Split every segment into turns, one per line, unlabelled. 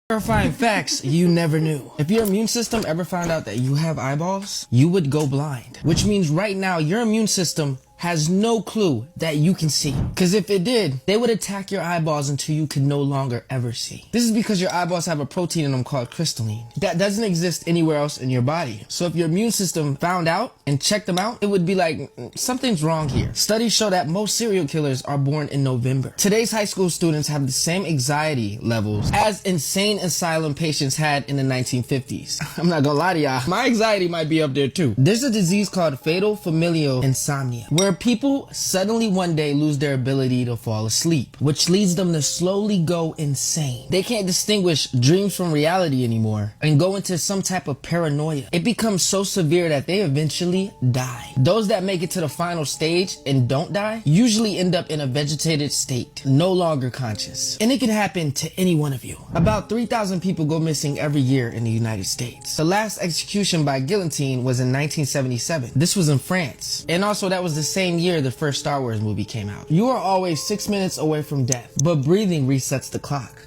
Terrifying facts you never knew. If your immune system ever found out that you have eyeballs, you would go blind. Which means right now your immune system has no clue that you can see. Because if it did, they would attack your eyeballs until you could no longer ever see. This is because your eyeballs have a protein in them called crystalline that doesn't exist anywhere else in your body. So if your immune system found out and checked them out, it would be like, something's wrong here. Studies show that most serial killers are born in November. Today's high school students have the same anxiety levels as insane asylum patients had in the 1950s. I'm not gonna lie to y'all, my anxiety might be up there too. There's a disease called fatal familial insomnia, where people suddenly one day lose their ability to fall asleep, which leads them to slowly go insane. They can't distinguish dreams from reality anymore and go into some type of paranoia. It becomes so severe that they eventually die. Those that make it to the final stage and don't die usually end up in a vegetated state, no longer conscious. And it can happen to any one of you. About 3,000 people go missing every year in the United States. The last execution by guillotine was in 1977. This was in France. And also that was the same year the first Star Wars movie came out. You are always 6 minutes away from death, but breathing resets the clock.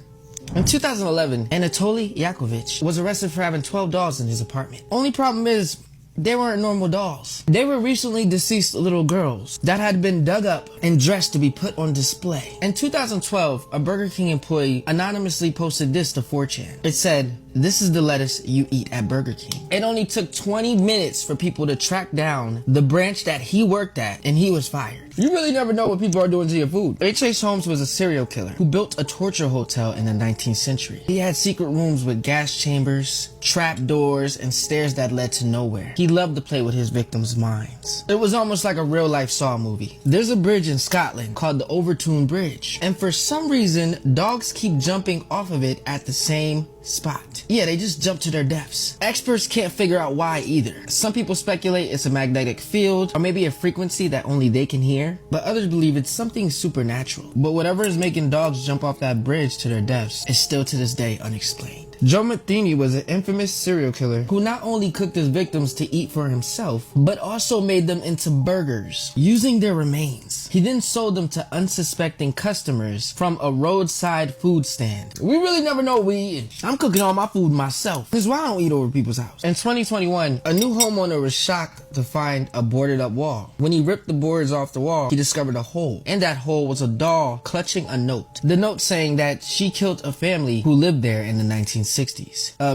In 2011, Anatoly Yakovlevich was arrested for having 12 dolls in his apartment. Only problem is, they weren't normal dolls. They were recently deceased little girls that had been dug up and dressed to be put on display. In 2012, a Burger King employee anonymously posted this to 4chan. It said, "This is the lettuce you eat at Burger King." It only took 20 minutes for people to track down the branch that he worked at, and he was fired. You really never know what people are doing to your food. H.H. Holmes was a serial killer who built a torture hotel in the 19th century. He had secret rooms with gas chambers, trap doors, and stairs that led to nowhere. He loved to play with his victims' minds. It was almost like a real-life Saw movie. There's a bridge in Scotland called the Overtoun Bridge, and for some reason, dogs keep jumping off of it at the same spot. Yeah, they just jump to their deaths. Experts can't figure out why either. Some people speculate it's a magnetic field or maybe a frequency that only they can hear, but others believe it's something supernatural. But whatever is making dogs jump off that bridge to their deaths is still to this day unexplained. Joe Matheny was an infamous serial killer who not only cooked his victims to eat for himself, but also made them into burgers using their remains. He then sold them to unsuspecting customers from a roadside food stand. We really never know what we eat. I'm cooking all my food myself. This is why I don't eat over people's house. In 2021, a new homeowner was shocked to find a boarded up wall. When he ripped the boards off the wall, he discovered a hole. In that hole was a doll clutching a note. The note saying that she killed a family who lived there in the 1960s.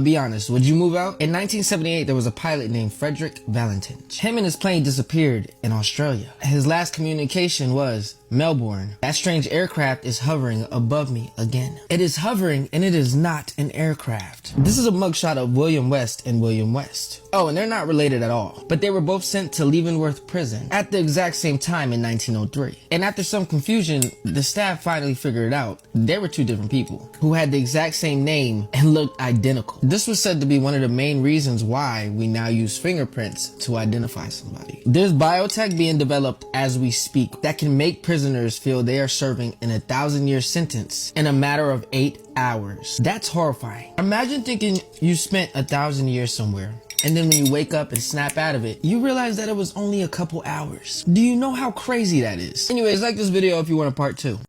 Be honest, would you move out? In 1978, there was a pilot named Frederick Valentine. Him and his plane disappeared in Australia. His last communication was, "Melbourne, that strange aircraft is hovering above me again." It is hovering and it is not an aircraft. This is a mugshot of William West and William West. Oh, and they're not related at all, but they were both sent to Leavenworth Prison at the exact same time in 1903. And after some confusion, the staff finally figured out they were two different people who had the exact same name and looked identical. This was said to be one of the main reasons why we now use fingerprints to identify somebody. There's biotech being developed as we speak that can make prisoners feel they are serving an 1,000-year sentence in a matter of 8 hours. That's horrifying. Imagine thinking you spent 1,000 years somewhere, and then when you wake up and snap out of it, you realize that it was only a couple hours. Do you know how crazy that is? Anyways, like this video if you want a part 2.